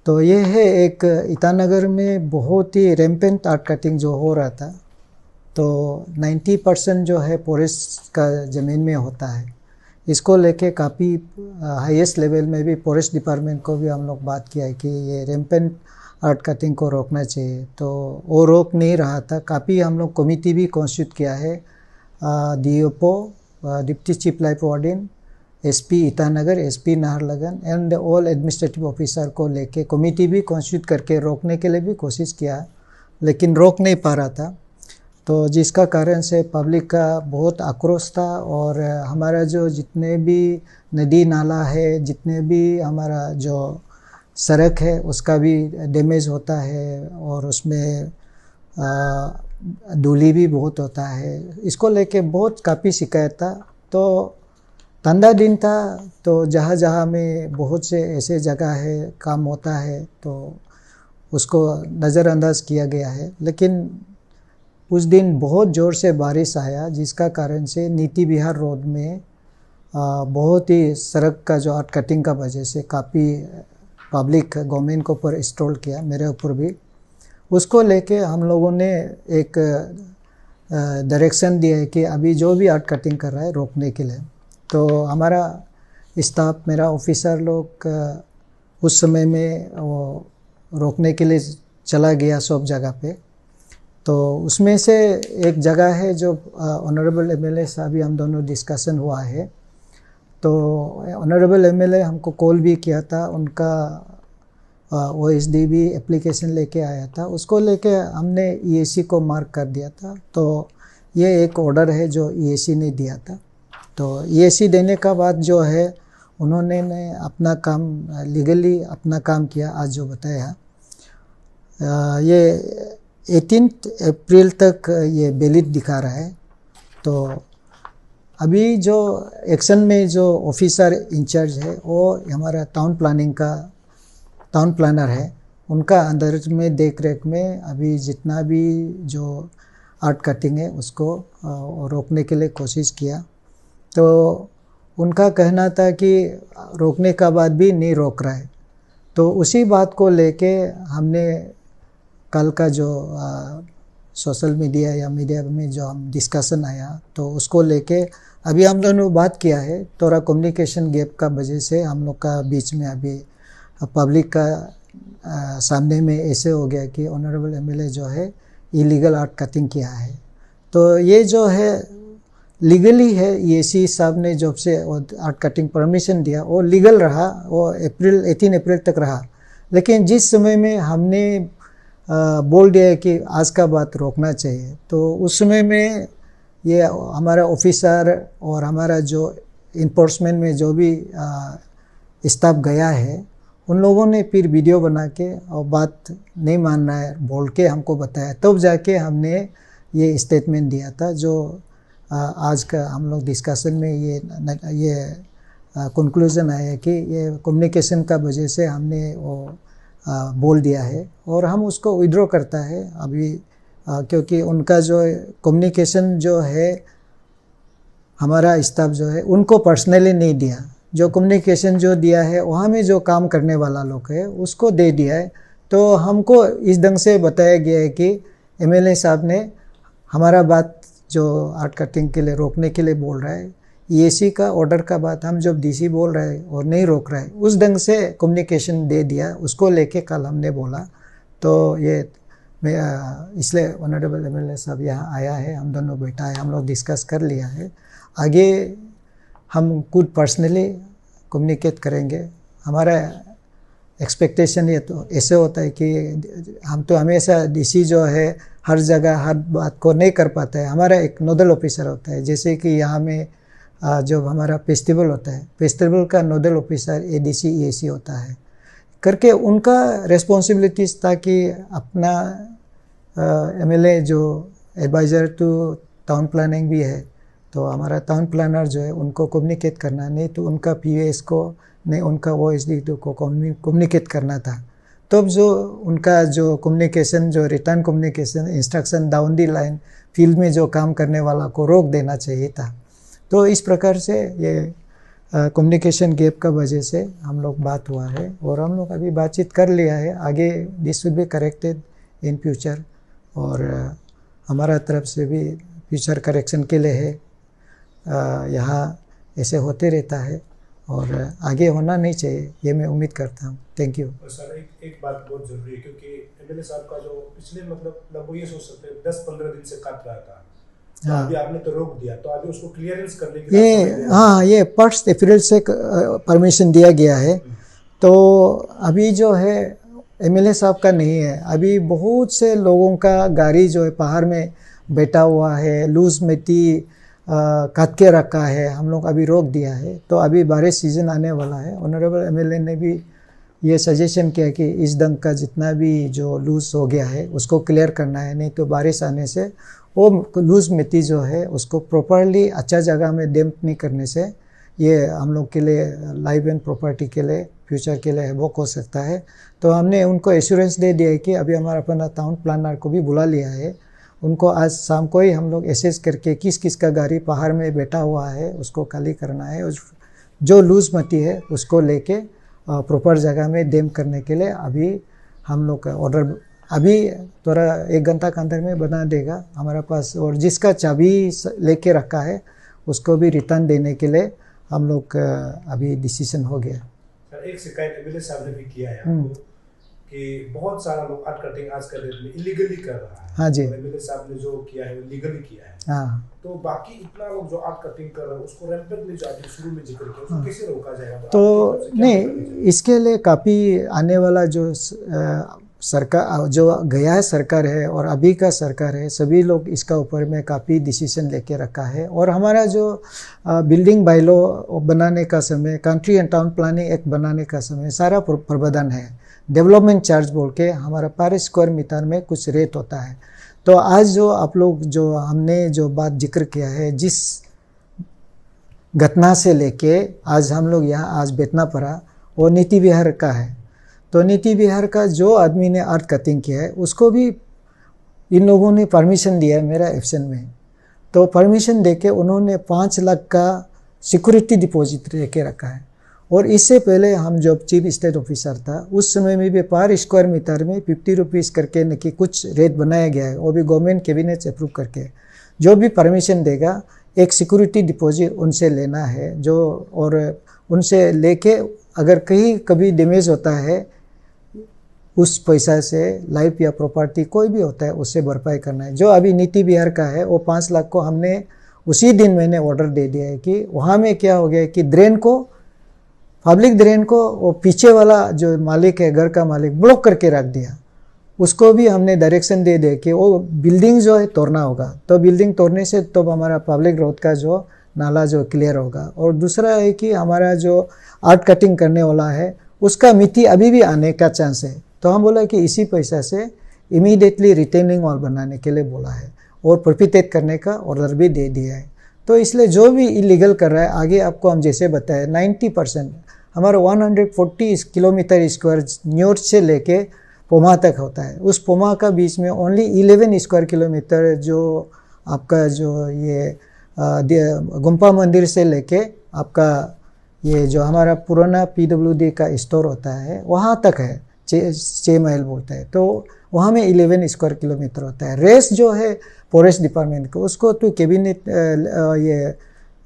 तो ये है एक ईटानगर में बहुत ही रैम्पेंट आर्ट कटिंग जो हो रहा था। तो 90% जो है फॉरेस्ट का ज़मीन में होता है। इसको लेके काफ़ी हाईएस्ट लेवल में भी फॉरेस्ट डिपार्टमेंट को भी हम लोग बात किया है कि ये रैम्पेंट आर्ट कटिंग को रोकना चाहिए, तो वो रोक नहीं रहा था। काफ़ी हम लोग कमिटी भी कॉन्स्टिट्यूट किया है। डीओपो, deputy chief life warden, SP Itanagar, SP Naharlagun and all administrative officer को लेके कमिटी भी कॉन्स्टिट्यूट करके रोकने के लिए भी कोशिश किया, लेकिन रोक नहीं पा रहा था। तो जिसका कारण से पब्लिक का बहुत आक्रोश था और हमारा जो जितने भी नदी नाला है, जितने भी हमारा जो सड़क है उसका भी डैमेज होता है और उसमें धूली भी बहुत होता है। इसको लेके बहुत काफ़ी शिकायत था। तो ठंडा दिन था, तो जहाँ जहाँ में बहुत से ऐसे जगह है काम होता है तो उसको नज़रअंदाज किया गया है। लेकिन उस दिन बहुत ज़ोर से बारिश आया, जिसका कारण से नीति विहार रोड में बहुत ही सड़क का जो आर्ट कटिंग का वजह से काफ़ी पब्लिक गवर्नमेंट के ऊपर इंस्टॉल किया, मेरे ऊपर भी। उसको लेके हम लोगों ने एक डायरेक्शन दिया है कि अभी जो भी आर्ट कटिंग कर रहा है रोकने के लिए। तो हमारा स्टाफ, मेरा ऑफिसर लोग उस समय में वो रोकने के लिए चला गया सब जगह पे। तो उसमें से एक जगह है जो ऑनरेबल एमएलए साहब भी हम दोनों डिस्कशन हुआ है। तो ऑनरेबल एमएलए हमको कॉल भी किया था, उनका ओएसडी भी एप्लीकेशन लेके आया था, उसको लेके हमने ईएसी को मार्क कर दिया था। तो ये एक ऑर्डर है जो ईएसी ने दिया था। तो ईएसी देने का बाद जो है उन्होंने अपना काम लीगली अपना काम किया। आज जो बताया ये 18 अप्रैल तक ये वैलिड दिखा रहा है। तो अभी जो एक्शन में जो ऑफिसर इंचार्ज है वो हमारा टाउन प्लानर है, उनका अंदर में देख रेख में अभी जितना भी जो आर्ट कटिंग है उसको रोकने के लिए कोशिश किया। तो उनका कहना था कि रोकने का बाद भी नहीं रोक रहा है। तो उसी बात को लेके हमने कल का जो सोशल मीडिया या मीडिया में जो हम डिस्कशन आया, तो उसको लेके अभी हम दोनों बात किया है। थोड़ा कम्युनिकेशन गैप का वजह से हम लोग का बीच में अभी पब्लिक का सामने में ऐसे हो गया कि ऑनरेबल एमएलए जो है इलीगल आर्ट कटिंग किया है। तो ये जो है लीगली है, ईएसी साहब ने जब से आर्ट कटिंग परमिशन दिया वो लीगल रहा, वो 18 अप्रैल तक रहा। लेकिन जिस समय में हमने बोल दिया है कि आज का बात रोकना चाहिए, तो उस समय में ये हमारा ऑफिसर और हमारा जो इन्फोर्समेंट में जो भी स्टाफ गया है, उन लोगों ने फिर वीडियो बना के और बात नहीं मान रहा है बोल के हमको बताया, तब जाके हमने ये स्टेटमेंट दिया था। जो आज का हम लोग डिस्कशन में ये कंक्लूजन आया कि ये कम्युनिकेशन का वजह से हमने वो बोल दिया है और हम उसको विड्रॉ करता है अभी, क्योंकि उनका जो कम्युनिकेशन जो है हमारा स्टाफ जो है उनको पर्सनली नहीं दिया। जो कम्युनिकेशन जो दिया है वहाँ में जो काम करने वाला लोग है उसको दे दिया है। तो हमको इस ढंग से बताया गया है कि एमएलए साहब ने हमारा बात जो आर्ट कटिंग के लिए रोकने के लिए बोल रहा है, ईएसी का ऑर्डर का बात हम जब डीसी बोल रहा है और नहीं रोक रहा है, उस ढंग से कम्युनिकेशन दे दिया। उसको लेके कल हमने बोला। तो ये इसलिए ऑनरेबल एमएलए साहब यहाँ आया है, हम दोनों बैठा है, हम लोग डिस्कस कर लिया है। आगे हम खुद पर्सनली कम्युनिकेट करेंगे। हमारा एक्सपेक्टेशन ये तो ऐसे होता है कि हम तो हमेशा डीसी जो है हर जगह हर बात को नहीं कर पाता है। हमारा एक नोडल ऑफिसर होता है, जैसे कि यहाँ में जब हमारा फेस्टिवल होता है, फेस्टिवल का नोडल ऑफिसर एडीसी ईएसी होता है करके उनका रिस्पॉन्सिबिलिटीज था कि अपना एमएलए जो एडवाइज़र टू टाउन प्लानिंग भी है, तो हमारा टाउन प्लानर जो है उनको कम्युनिकेट करना, नहीं तो उनका पीएस को नहीं उनका ओएसडी को कम्युनिकेट करना था। तब जो उनका जो कम्युनिकेशन जो return communication instruction down the line field में जो काम करने वाला को रोक देना चाहिए था। तो इस प्रकार से ये कम्युनिकेशन गैप का वजह से हम लोग बात हुआ है और हम लोग अभी बातचीत कर लिया है। आगे this will be corrected in future और हमारा तरफ से भी फ्यूचर करेक्शन के लिए है। यहाँ ऐसे होते रहता है और आगे होना नहीं चाहिए, ये मैं उम्मीद करता हूँ। Thank you. सर एक बात बहुत ज़रूरी है, क्योंकि एमएलए साहब का जो पिछले मतलब लगभग ये सोच सकते हैं 10-15 दिन से काट रहा था, तो हाँ, अभी आपने तो रोक दिया, तो अभी उसको क्लियरेंस करने के लिए हाँ, ये 1 अप्रैल से परमिशन दिया गया है। तो अभी जो है एमएलए साहब का नहीं है, अभी बहुत से लोगों का गाड़ी जो है पहाड़ में बैठा हुआ है, लूज मिट्टी काट के रखा है, हम लोग अभी रोक दिया है। तो अभी बारिश सीजन आने वाला है। ऑनरेबल एमएलए ने भी ये सजेशन किया कि इस दंग का जितना भी जो लूज हो गया है उसको क्लियर करना है, नहीं तो बारिश आने से वो लूज मिट्टी जो है उसको प्रॉपरली अच्छा जगह में डैम्प नहीं करने से ये हम लोग के लिए लाइफ एंड प्रॉपर्टी के लिए फ्यूचर के लिए हैवॉक हो सकता है। तो हमने उनको एश्योरेंस दे दिया है कि अभी हमारा अपना टाउन प्लानर को भी बुला लिया है। उनको आज शाम को ही हम लोग एसेस करके किस किस का गाड़ी पहाड़ में बैठा हुआ है उसको खाली करना है, जो लूज मिट्टी है उसको लेके प्रॉपर जगह में डैम करने के लिए अभी हम लोग का ऑर्डर अभी थोड़ा 1 घंटा के अंदर में बना देगा हमारे पास। और जिसका चाबी लेके रखा है उसको भी रिटर्न देने के लिए हम लोग अभी डिसीजन हो गया। सर एक शिकायत एमएलए साहब ने भी किया है आपको कि बहुत सारा लोग आर्ट कटिंग आज के डेट में इलीगली कर रहा है। हाँ जी, एमएलए साहब ने जो किया है वो लीगली किया है। हाँ, तो बाकी इतना लोग जो आर्ट कटिंग कर रहे हैं उसको रैंपेंटली जो आपने शुरू में जिक्र किया उसको कैसे रोका जाएगा? तो नहीं, इसके लिए काफ़ी आने वाला जो सरकार जो गया है सरकार है और अभी का सरकार है, सभी लोग इसका ऊपर में काफ़ी डिसीजन लेके रखा है। और हमारा जो बिल्डिंग बायलॉ बनाने का समय, country and town planning act बनाने का समय सारा प्रावधान है। डेवलपमेंट चार्ज बोल के हमारा पर स्क्वायर मीटर में कुछ रेट होता है। तो आज जो आप लोग जो हमने जो बात जिक्र किया है, जिस घटना से लेके आज हम लोग यहाँ आज बैठना पड़ा, वो नीति विहार का है। तो नीति विहार का जो आदमी ने आर्ट कटिंग किया है उसको भी इन लोगों ने परमिशन दिया है मेरा एब्सेंट में। तो परमिशन देके उन्होंने 5 लाख का सिक्योरिटी डिपॉजिट लेके रखा है। और इससे पहले हम जब चीफ स्टेट ऑफिसर था उस समय में भी पर स्क्वायर मीटर में 50 रुपीज़ करके न कि कुछ रेट बनाया गया है, वो भी गवर्नमेंट कैबिनेट से अप्रूव करके। जो भी परमिशन देगा एक सिक्योरिटी डिपॉजिट उनसे लेना है, जो और उनसे लेके अगर कहीं कभी डैमेज होता है उस पैसा से लाइफ या प्रॉपर्टी कोई भी होता है उससे भरपाई करना है। जो अभी नीति विहार का है वो 5 लाख को हमने उसी दिन मैंने ऑर्डर दे दिया है कि वहाँ में क्या हो गया कि ड्रेन को, पब्लिक ड्रेन को वो पीछे वाला जो मालिक है, घर का मालिक, ब्लॉक करके रख दिया। उसको भी हमने डायरेक्शन दे दे कि वो बिल्डिंग जो है तोड़ना होगा। तो बिल्डिंग तोड़ने से तो हमारा पब्लिक रोड का जो नाला जो क्लियर होगा। और दूसरा है कि हमारा जो आर्ट कटिंग करने वाला है उसका मिट्टी अभी भी आने का चांस है। तो हम बोला कि इसी पैसा से इमीडिएटली रिटेनिंग वॉल बनाने के लिए बोला है और प्रॉफिटेट करने का ऑर्डर भी दे दिया है। तो इसलिए जो भी इलीगल कर रहा है, आगे आपको हम जैसे बताए 90% हमारा 140 किलोमीटर स्क्वायर न्यूट से लेके पोमा तक होता है। उस पोमा का बीच में ओनली 11 स्क्वायर किलोमीटर जो आपका जो ये गुम्पा मंदिर से लेके आपका ये जो हमारा पुराना PWD का स्टोर होता है वहाँ तक है, 6 माइल बोलता है। तो वहाँ में 11 स्क्वायर किलोमीटर होता है। रेस्ट जो है फॉरेस्ट डिपार्टमेंट को, उसको तो कैबिनेट ये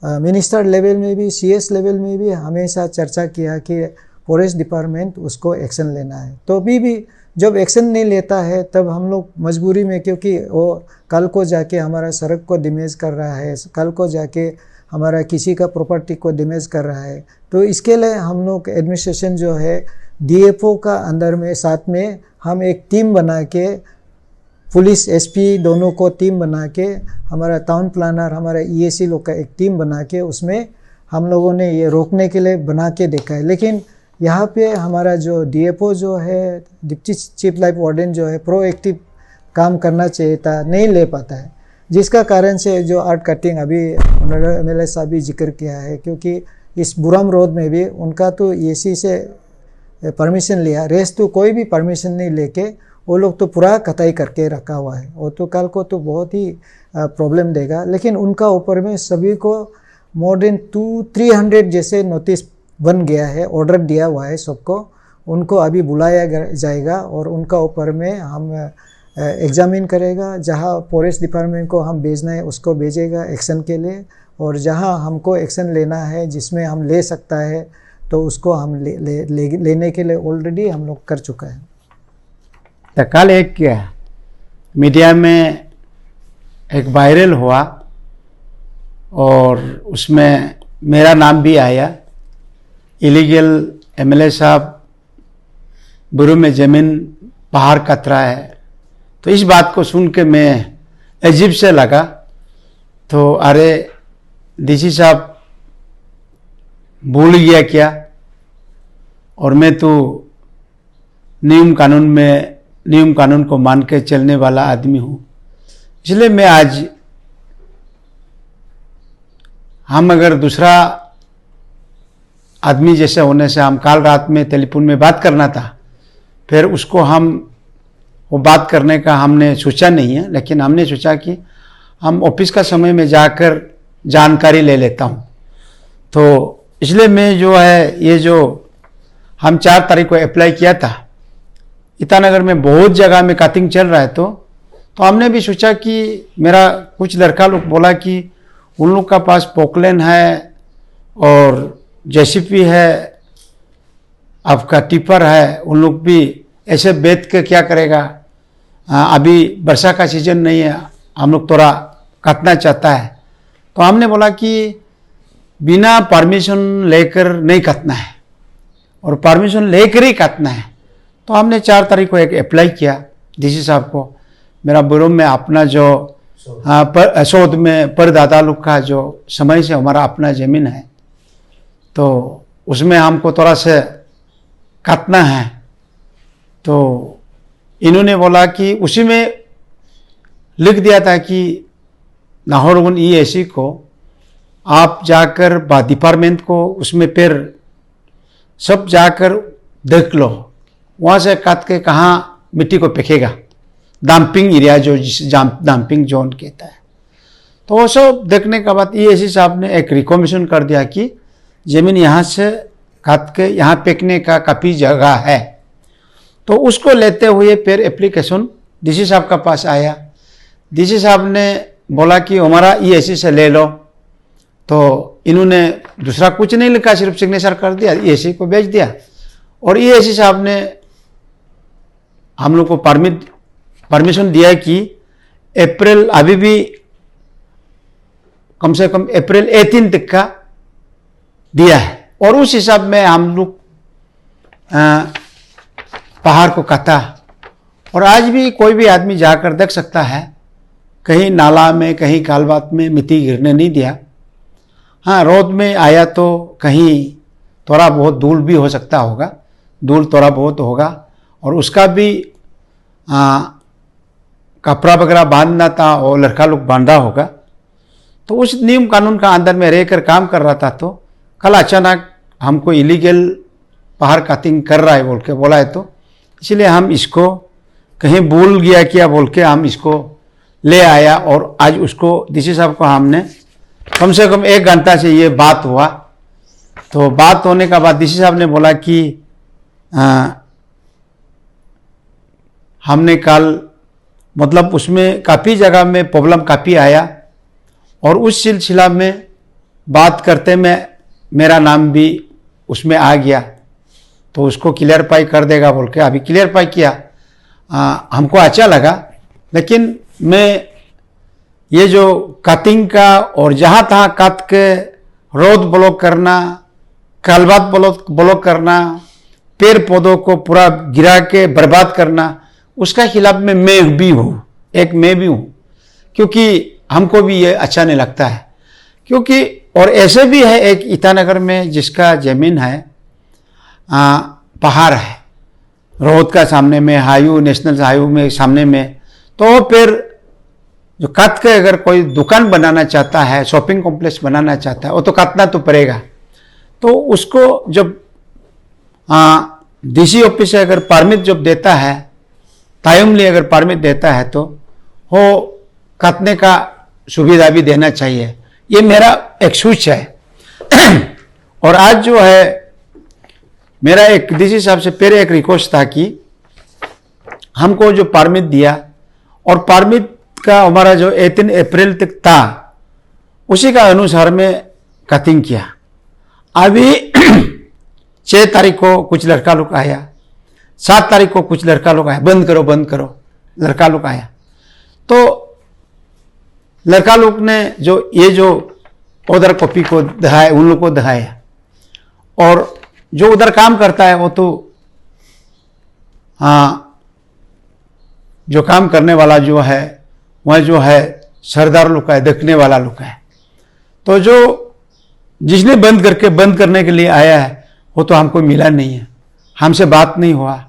मिनिस्टर लेवल में भी CS लेवल में भी हमेशा चर्चा किया कि फॉरेस्ट डिपार्टमेंट उसको एक्शन लेना है। तो भी जब एक्शन नहीं लेता है तब हम लोग मजबूरी में, क्योंकि वो कल को जाके हमारा सड़क को डैमेज कर रहा है, कल को जाके हमारा किसी का प्रॉपर्टी को डैमेज कर रहा है, तो इसके लिए हम लोग एडमिनिस्ट्रेशन जो है DFO का अंदर में साथ में हम एक टीम बना के, पुलिस SP दोनों को टीम बना के, हमारा टाउन प्लानर हमारा EAC लोग का एक टीम बना के उसमें हम लोगों ने ये रोकने के लिए बना के देखा है। लेकिन यहाँ पे हमारा जो DFO जो है, डिप्टी चीफ लाइफ वार्डन जो है, प्रोएक्टिव काम करना चाहिए था, नहीं ले पाता है, जिसका कारण से जो आर्ट कटिंग अभी MLA साहब भी जिक्र किया है। क्योंकि इस बुराम रोड में भी उनका तो EAC से परमिशन लिया, रेस्ट तो कोई भी परमिशन नहीं लेके वो लोग तो पूरा कटाई करके रखा हुआ है। वो तो कल को तो बहुत ही प्रॉब्लम देगा। लेकिन उनका ऊपर में सभी को मोर देन 300 जैसे नोटिस बन गया है, ऑर्डर दिया हुआ है सबको। उनको अभी बुलाया जाएगा और उनका ऊपर में हम एग्जामिन करेगा। जहाँ फॉरेस्ट डिपार्टमेंट को हम भेजना है उसको भेजेगा एक्शन के लिए, और जहाँ हमको एक्शन लेना है जिसमें हम ले सकता है तो उसको हम लेने के लिए ऑलरेडी हम लोग कर चुका है। तो कल एक मीडिया में एक वायरल हुआ और उसमें मेरा नाम भी आया। इलीगल एमएलए साहब बुरू में ज़मीन पहाड़ कतरा है। तो इस बात को सुन के मैं अजीब से लगा। तो अरे डीसी साहब भूल गया क्या, और मैं तो नियम कानून को मान के चलने वाला आदमी हूँ। इसलिए मैं आज हम अगर दूसरा आदमी जैसे होने से हम कल रात में टेलीफोन में बात करना था, फिर उसको हम वो बात करने का हमने सोचा नहीं है, लेकिन हमने सोचा कि हम ऑफिस का समय में जाकर जानकारी ले लेता हूँ। तो इसलिए मैं जो है ये जो हम 4 तारीख को अप्लाई किया था, ईटानगर में बहुत जगह में कटिंग चल रहा है। तो हमने भी सोचा कि मेरा कुछ लड़का लोग बोला कि उन लोग का पास पोकलेन है और जेसीपी है, आपका टिपर है, उन लोग भी ऐसे बेच के क्या करेगा, अभी वर्षा का सीजन नहीं है, हम लोग थोड़ा काटना चाहता है। तो हमने बोला कि बिना परमिशन लेकर नहीं काटना है और परमिशन लेकर ही काटना है। तो हमने 4 तारीख को एक अप्लाई किया डीसी साहब को। मेरा ब्यूरो में अपना जो शोध में परदादा लोग का जो समय से हमारा अपना ज़मीन है, तो उसमें हमको थोड़ा से काटना है। तो इन्होंने बोला कि उसी में लिख दिया था कि नाहरगुन ईएसी को आप जाकर डिपार्टमेंट को उसमें फिर सब जाकर देख लो, वहाँ से काट के कहाँ मिट्टी को फेंकेगा, डंपिंग एरिया जो जिसे डंपिंग जोन कहता है। तो वो सब देखने के बाद ईएसी साहब ने एक रिकमेंडेशन कर दिया कि ज़मीन यहाँ से काट के यहाँ फेंकने का काफ़ी जगह है। तो उसको लेते हुए फिर एप्लीकेशन डीसी साहब का पास आया। डीसी साहब ने बोला कि हमारा ईएसी से ले लो। तो इन्होंने दूसरा कुछ नहीं लिखा, सिर्फ सिग्नेचर कर दिया, ईएसी को भेज दिया। और ईएसी साहब ने हम लोग को परमिशन दिया कि अप्रैल अभी भी कम से कम अप्रैल 18 तक का दिया है। और उस हिसाब में हम लोग पहाड़ को काटा। और आज भी कोई भी आदमी जाकर देख सकता है, कहीं नाला में कहीं कालबात में मिट्टी गिरने नहीं दिया। हाँ, रोड में आया तो कहीं थोड़ा बहुत धूल भी हो सकता होगा, धूल थोड़ा बहुत होगा, और उसका भी कपड़ा वगैरह बांधना था और लड़का लोग बांधा होगा। तो उस नियम कानून का अंदर में रहकर काम कर रहा था। तो कल अचानक हमको इलीगल पहाड़ कटिंग कर रहा है बोल के बोला है। तो इसलिए हम इसको कहीं भूल गया क्या बोल के हम इसको ले आया। और आज उसको डीसी साहब को हमने कम से कम 1 घंटा से ये बात हुआ। तो बात होने का बाद डीसी साहब ने बोला कि हमने कल मतलब उसमें काफ़ी जगह में प्रॉब्लम काफ़ी आया, और उस सिलसिला में बात करते में मेरा नाम भी उसमें आ गया। तो उसको क्लियरफाई कर देगा बोल के अभी क्लियरफाई किया। हमको अच्छा लगा। लेकिन मैं ये जो कटिंग का और जहाँ तहाँ काट के रोड ब्लॉक करना, कालबात ब्लॉक करना, पेड़ पौधों को पूरा गिरा के बर्बाद करना, उसका खिलाफ में मैं भी हूँ, मैं भी हूँ। क्योंकि हमको भी ये अच्छा नहीं लगता है। क्योंकि और ऐसे भी है एक ईटानगर में जिसका ज़मीन है पहाड़ है, रोड का सामने में हाईवे, नेशनल हाईवे में सामने में। तो फिर जो काट के अगर कोई दुकान बनाना चाहता है, शॉपिंग कॉम्प्लेक्स बनाना चाहता है, वो तो काटना तो पड़ेगा। तो उसको जब डीसी ऑफिस से अगर परमिट जब देता है, टाइमली अगर परमिट देता है, तो वो काटने का सुविधा भी देना चाहिए। ये मेरा एक सोच है। और आज जो है मेरा एक डीसी साहब से पहले एक रिक्वेस्ट था कि हमको जो परमिट दिया और परमिट का हमारा जो 18 अप्रैल तक था उसी का अनुसार में कटिंग किया। अभी 6 तारीख को कुछ लड़का लोग आया, 7 तारीख को कुछ लड़का लोग आया, बंद करो लड़का लोग आया। तो लड़का लोग ने जो उधर कॉपी को दिखाया, उन लोग को दिखाया, और जो उधर काम करता है वो तो जो काम करने वाला जो है वह जो है सरदार लोग का है, देखने वाला लोग का है। तो जो जिसने बंद करने के लिए आया है वो तो हमको मिला नहीं है, हमसे बात नहीं हुआ।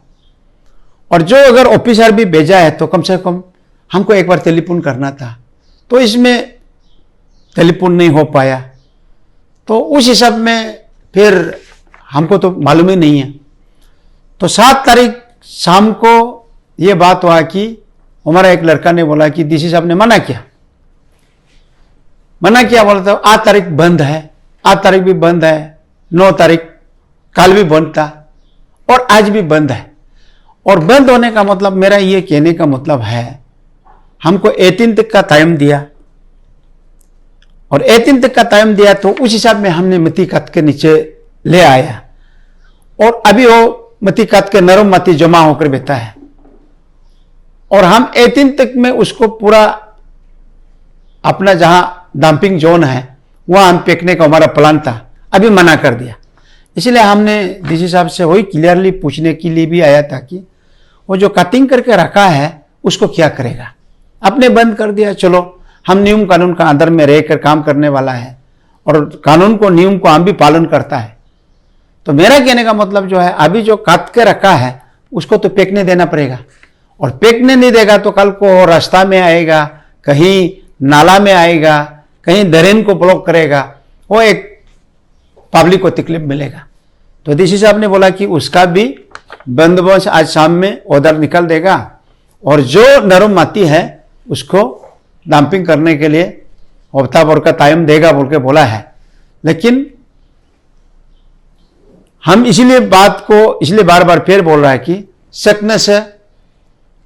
और जो अगर ऑफिसर भी भेजा है तो कम से कम हमको एक बार टेलीफोन करना था, तो इसमें टेलीफोन नहीं हो पाया। तो उस हिसाब में फिर हमको तो मालूम ही नहीं है। तो 7 तारीख शाम को ये बात हुआ कि हमारा एक लड़का ने बोला कि डीसी साहब ने मना किया बोला तो 8 तारीख बंद है, 8 तारीख भी बंद है, 9 तारीख कल भी बंद था और आज भी बंद है। और बंद होने का मतलब, मेरा ये कहने का मतलब है, हमको 18 तक का टाइम दिया और 18 तक का टाइम दिया तो उस हिसाब में हमने मती कत के नीचे ले आया। और अभी वो मती कत के नरम मती जमा होकर बैठा है और हम 18 तक में उसको पूरा अपना जहां डंपिंग जोन है वहां हम फेंकने का हमारा प्लान था, अभी मना कर दिया। इसलिए हमने डीसी साहब से वही क्लियरली पूछने के लिए भी आया था कि वो जो कटिंग करके रखा है उसको क्या करेगा। आपने बंद कर दिया, चलो हम नियम कानून का अंदर में रहकर काम करने वाला है और कानून को नियम को हम भी पालन करता है। तो मेरा कहने का मतलब जो है, अभी जो काट के रखा है उसको तो फेंकने देना पड़ेगा, और फेंकने नहीं देगा तो कल को रास्ता में आएगा, कहीं नाला में आएगा, कहीं दरेन को ब्लॉक करेगा, वो एक पब्लिक को तकलीफ मिलेगा। तो डीसी साहब ने बोला कि उसका भी बंदोबस्त आज शाम में उधर निकल देगा और जो नरम माटी है उसको डंपिंग करने के लिए हफ्ता भर का टाइम देगा बोल के बोला है। लेकिन हम इसलिए बार बार फिर बोल रहा है कि सकने से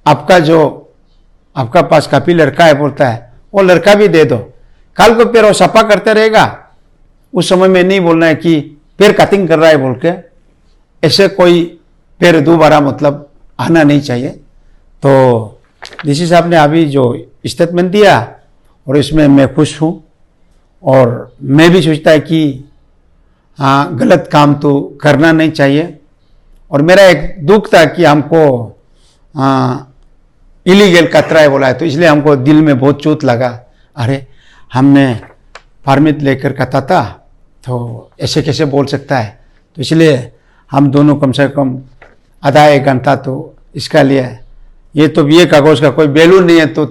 आपका पास काफी लड़का है बोलता है, वो लड़का भी दे दो, कल को फिर वो सफा करते रहेगा। उस समय में नहीं बोलना है कि फिर कटिंग कर रहा है बोल के, ऐसे कोई फिर दोबारा मतलब आना नहीं चाहिए। तो डीसी साहब ने अभी जो स्टेटमेंट दिया और इसमें मैं खुश हूँ, और मैं भी सोचता है कि हाँ, गलत काम तो करना नहीं चाहिए। और मेरा एक दुख था कि हमको इलीगल कतरा है बोला है, तो इसलिए हमको दिल में बहुत चोट लगा। अरे हमने परमिट लेकर कटा था तो ऐसे कैसे बोल सकता है। तो इसलिए हम दोनों कम से कम आधा 1 घंटा तो इसका लिए, ये तो ये कागज का कोई वैल्यू नहीं है तो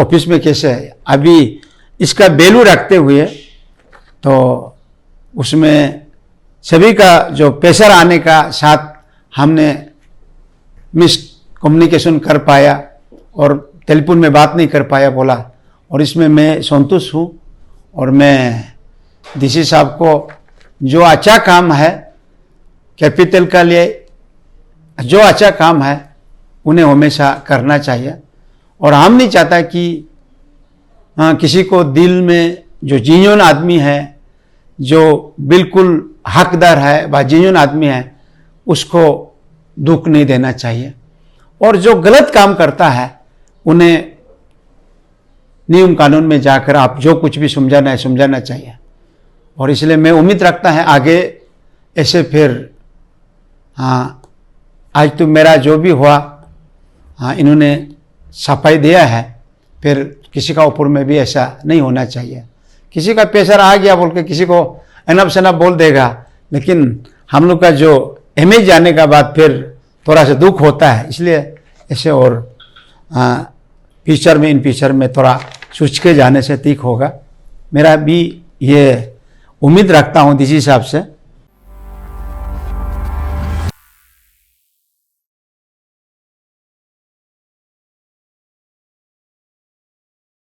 ऑफिस में कैसे है। अभी इसका वैल्यू रखते हुए तो उसमें सभी का जो प्रेशर आने का साथ हमने मिस कम्युनिकेशन कर पाया और टेलीफोन में बात नहीं कर पाया बोला, और इसमें मैं संतुष्ट हूँ। और मैं डीसी साहब को जो अच्छा काम है कैपिटल का लिए, जो अच्छा काम है उन्हें हमेशा करना चाहिए। और हम नहीं चाहता कि किसी को दिल में जो जेन्युइन आदमी है, जो बिल्कुल हकदार है व जेन्युइन आदमी है, उसको दुख नहीं देना चाहिए। और जो गलत काम करता है उन्हें नियम कानून में जाकर आप जो कुछ भी समझाना चाहिए। और इसलिए मैं उम्मीद रखता है आगे ऐसे फिर आज तो मेरा जो भी हुआ इन्होंने सफाई दिया है, फिर किसी का ऊपर में भी ऐसा नहीं होना चाहिए। किसी का प्रेशर आ गया बोल के किसी को अनब शनब बोल देगा, लेकिन हम लोग का जो इमेज जाने का बाद फिर थोड़ा सा दुख होता है। इसलिए ऐसे और इन फ्यूचर में थोड़ा सोच के जाने से ठीक होगा। मेरा भी ये उम्मीद रखता हूँ डीसी साहब से